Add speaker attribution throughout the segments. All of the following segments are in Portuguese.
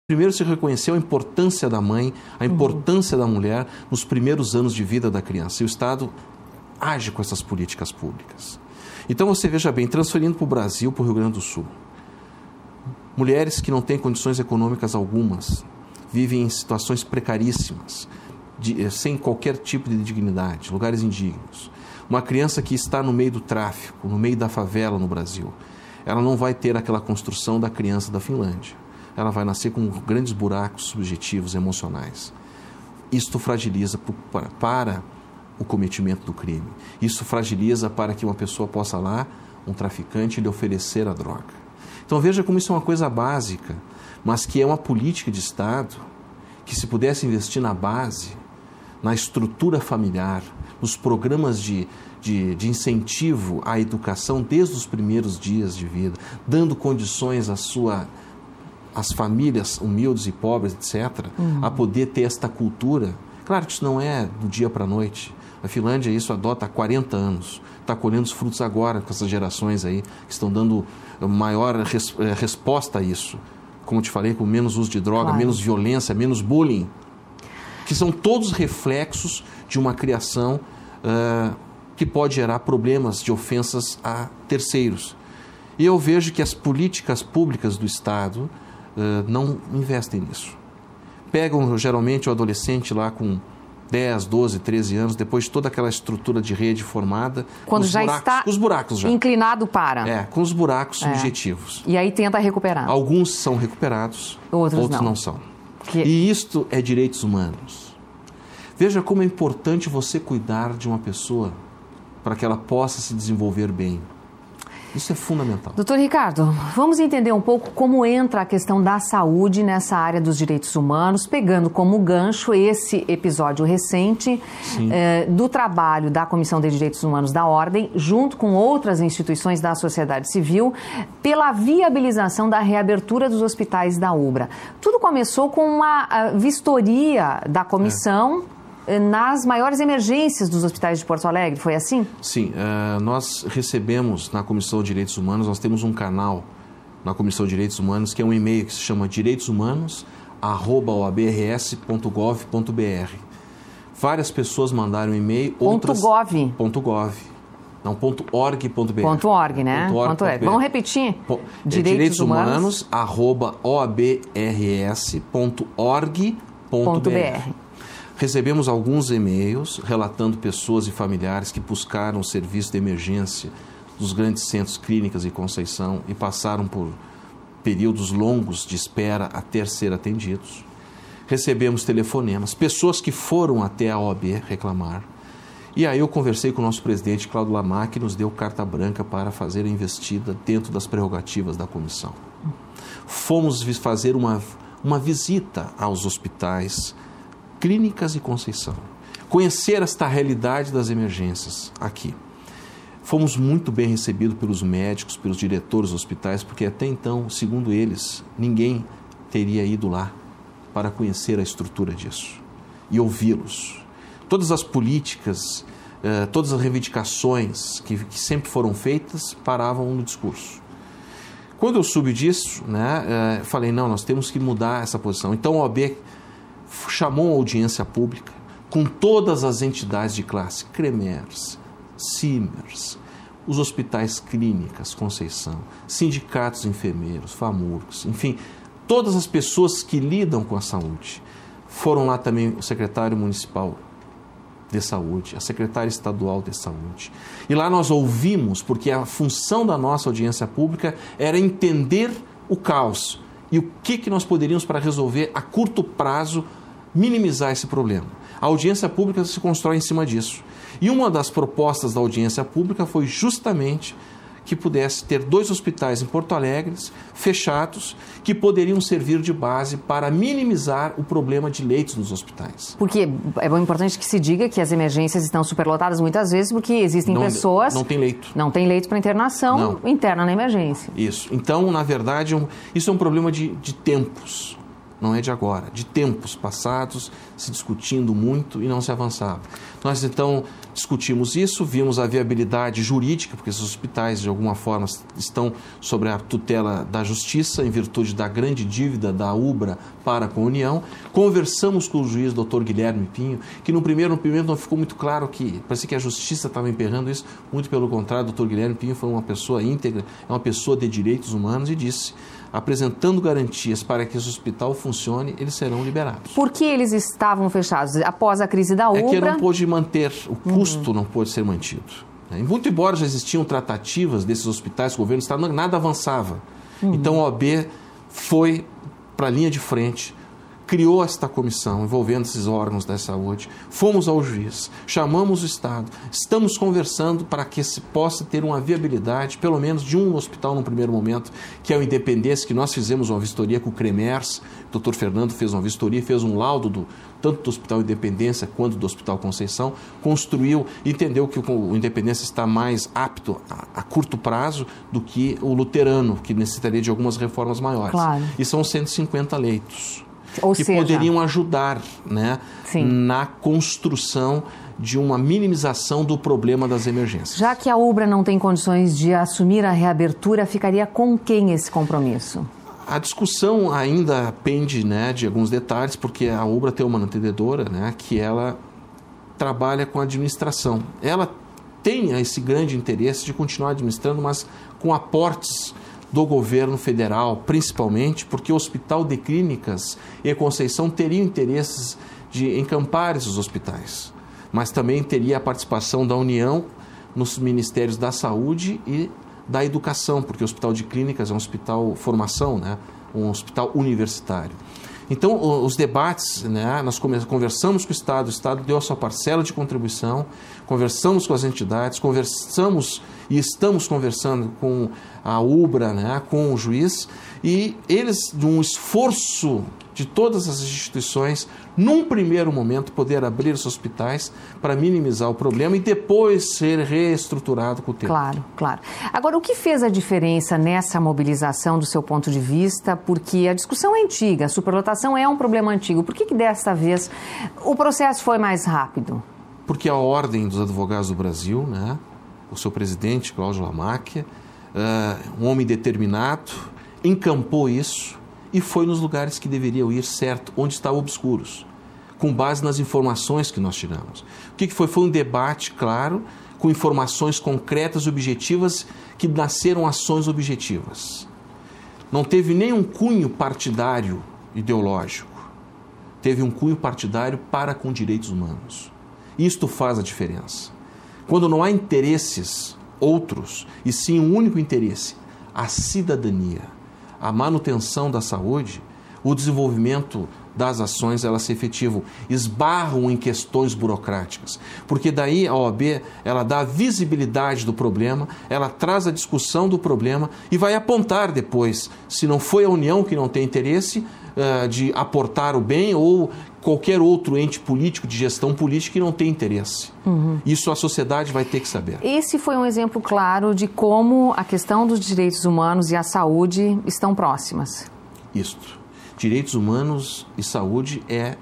Speaker 1: Primeiro se reconheceu a importância da mãe, a importância da mulher nos primeiros anos de vida da criança. E o Estado age com essas políticas públicas. Então você veja bem, transferindo para o Brasil, para o Rio Grande do Sul, mulheres que não têm condições econômicas algumas, vivem em situações precaríssimas, sem qualquer tipo de dignidade, lugares indignos. Uma criança que está no meio do tráfico, no meio da favela no Brasil, ela não vai ter aquela construção da criança da Finlândia. Ela vai nascer com grandes buracos subjetivos, emocionais. Isto fragiliza para o cometimento do crime. Isso fragiliza para que uma pessoa possa lá, um traficante, lhe oferecer a droga. Então veja como isso é uma coisa básica, mas que é uma política de Estado que, se pudesse investir na base, na estrutura familiar, nos programas de incentivo à educação desde os primeiros dias de vida, dando condições às famílias humildes e pobres, etc., a poder ter esta cultura. Claro que isso não é do dia para a noite. A Finlândia isso adota há 40 anos. Está colhendo os frutos agora com essas gerações aí, que estão dando maior resposta a isso. Como te falei, com menos uso de droga, menos violência, menos bullying. Que são todos reflexos de uma criação que pode gerar problemas de ofensas a terceiros. E eu vejo que as políticas públicas do Estado não investem nisso. Pegam geralmente o adolescente lá com 10, 12, 13 anos, depois de toda aquela estrutura de rede formada,
Speaker 2: quando já está
Speaker 1: com os buracos já.
Speaker 2: Inclinado para.
Speaker 1: Com os buracos subjetivos.
Speaker 2: E aí tenta recuperar.
Speaker 1: Alguns são recuperados, outros não são. E isto é direitos humanos. Veja como é importante você cuidar de uma pessoa para que ela possa se desenvolver bem. Isso é fundamental.
Speaker 2: Doutor Ricardo, vamos entender um pouco como entra a questão da saúde nessa área dos direitos humanos, pegando como gancho esse episódio recente do trabalho da Comissão de Direitos Humanos da Ordem, junto com outras instituições da sociedade civil, pela viabilização da reabertura dos hospitais da UBRA. Tudo começou com uma vistoria da comissão nas maiores emergências dos hospitais de Porto Alegre, foi assim?
Speaker 1: Sim, nós recebemos na Comissão de Direitos Humanos, nós temos um canal na Comissão de Direitos Humanos, que é um e-mail que se chama direitoshumanos@oabrs.gov.br. Várias pessoas mandaram e-mail, outras...
Speaker 2: .gov.
Speaker 1: Não, .org.br.
Speaker 2: .org, né? .org. Vamos repetir?
Speaker 1: direitoshumanos@oabrs.org.br. Recebemos alguns e-mails relatando pessoas e familiares que buscaram o serviço de emergência dos grandes centros Clínicas e Conceição e passaram por períodos longos de espera até ser atendidos. Recebemos telefonemas, pessoas que foram até a OAB reclamar. E aí eu conversei com o nosso presidente, Cláudio Lamac, que nos deu carta branca para fazer a investida dentro das prerrogativas da comissão. Fomos fazer uma visita aos hospitais Clínicas e Conceição, conhecer esta realidade das emergências aqui. Fomos muito bem recebidos pelos médicos, pelos diretores dos hospitais, porque até então, segundo eles, ninguém teria ido lá para conhecer a estrutura disso e ouvi-los. Todas as políticas, todas as reivindicações que sempre foram feitas paravam no discurso. Quando eu soube disso, falei, não, nós temos que mudar essa posição. Então a OAB chamou a audiência pública com todas as entidades de classe, CREMERS, CIMERS, os hospitais Clínicas, Conceição, sindicatos enfermeiros, FAMURCS, enfim, todas as pessoas que lidam com a saúde. Foram lá também o secretário municipal de saúde, a secretária estadual de saúde. E lá nós ouvimos, porque a função da nossa audiência pública era entender o caos e o que nós poderíamos para resolver a curto prazo, minimizar esse problema. A audiência pública se constrói em cima disso. E uma das propostas da audiência pública foi justamente que pudesse ter 2 hospitais em Porto Alegre, fechados, que poderiam servir de base para minimizar o problema de leitos nos hospitais.
Speaker 2: Porque é importante que se diga que as emergências estão superlotadas muitas vezes porque existem pessoas...
Speaker 1: Não tem leito.
Speaker 2: Não tem leito para internação interna na emergência.
Speaker 1: Isso. Então, na verdade, isso é um problema de tempos. não é de agora, de tempos passados, se discutindo muito e não se avançava. Nós, então, discutimos isso, vimos a viabilidade jurídica, porque esses hospitais, de alguma forma, estão sob a tutela da Justiça, em virtude da grande dívida da UBRA para com a União. Conversamos com o juiz Dr. Guilherme Pinho, que no primeiro momento não ficou muito claro que, parecia que a Justiça estava emperrando isso, muito pelo contrário, o Dr. Guilherme Pinho foi uma pessoa íntegra, é uma pessoa de direitos humanos e disse, apresentando garantias para que esse hospital funcione, eles serão liberados.
Speaker 2: Por que eles estavam fechados? Após a crise da UBRA?
Speaker 1: É que não pôde manter, o custo não pôde ser mantido. Muito embora já existiam tratativas desses hospitais, o governo do Estado, nada avançava. Então a OAB foi para a linha de frente, criou esta comissão envolvendo esses órgãos da saúde, fomos ao juiz, chamamos o Estado, estamos conversando para que se possa ter uma viabilidade, pelo menos de um hospital no primeiro momento, que é o Independência, que nós fizemos uma vistoria com o CREMERS, o Dr. Fernando fez uma vistoria, fez um laudo tanto do Hospital Independência quanto do Hospital Conceição, construiu, entendeu que o Independência está mais apto a curto prazo do que o luterano, que necessitaria de algumas reformas maiores.
Speaker 2: Claro.
Speaker 1: E são 150 leitos.
Speaker 2: Ou
Speaker 1: que
Speaker 2: seja,
Speaker 1: poderiam ajudar, né, na construção de uma minimização do problema das emergências.
Speaker 2: Já que a UBRA não tem condições de assumir a reabertura, ficaria com quem esse compromisso?
Speaker 1: A discussão ainda pende, né, de alguns detalhes, porque a UBRA tem uma mantenedora, né, que ela trabalha com a administração. Ela tem esse grande interesse de continuar administrando, mas com aportes do governo federal, principalmente porque o Hospital de Clínicas e Conceição teriam interesses de encampar esses hospitais, mas também teria a participação da União nos Ministérios da Saúde e da Educação, porque o Hospital de Clínicas é um hospital formação, né? Um hospital universitário. Então, os debates, né, nós conversamos com o Estado deu a sua parcela de contribuição, conversamos com as entidades, conversamos e estamos conversando com a UBRA, né, com o juiz, e eles, de um esforço de todas as instituições, num primeiro momento, poder abrir os hospitais para minimizar o problema e depois ser reestruturado com o tempo.
Speaker 2: Claro, claro. Agora, o que fez a diferença nessa mobilização do seu ponto de vista? Porque a discussão é antiga, a superlotação é um problema antigo. Por que desta vez o processo foi mais rápido?
Speaker 1: Porque a Ordem dos Advogados do Brasil, né, o seu presidente, Cláudio Lamáquia, um homem determinado, encampou isso e foi nos lugares que deveriam ir, certo, onde estavam obscuros, com base nas informações que nós tiramos. O que foi? Foi um debate, claro, com informações concretas e objetivas que nasceram ações objetivas. Não teve nenhum cunho partidário ideológico, teve um cunho partidário para com direitos humanos. Isto faz a diferença. Quando não há interesses outros, e sim um único interesse, a cidadania, a manutenção da saúde, o desenvolvimento das ações, elas se efetivam, esbarram em questões burocráticas. Porque daí a OAB, ela dá a visibilidade do problema, ela traz a discussão do problema e vai apontar depois, se não foi a União que não tem interesse de aportar o bem ou qualquer outro ente político, de gestão política que não tem interesse. Isso a sociedade vai ter que saber.
Speaker 2: Esse foi um exemplo claro de como a questão dos direitos humanos e a saúde estão próximas.
Speaker 1: Isto. Direitos humanos e saúde é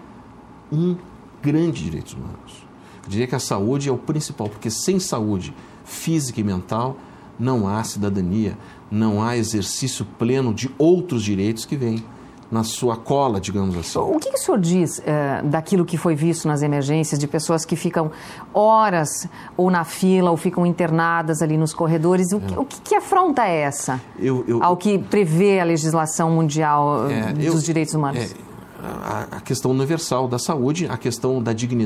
Speaker 1: um grande direito humanos. Eu diria que a saúde é o principal, porque sem saúde física e mental não há cidadania, não há exercício pleno de outros direitos que vêm na sua cola, digamos assim.
Speaker 2: O que o senhor diz daquilo que foi visto nas emergências, de pessoas que ficam horas ou na fila ou ficam internadas ali nos corredores? O que afronta é essa ao que prevê a legislação mundial dos direitos humanos?
Speaker 1: A questão universal da saúde, a questão da dignidade.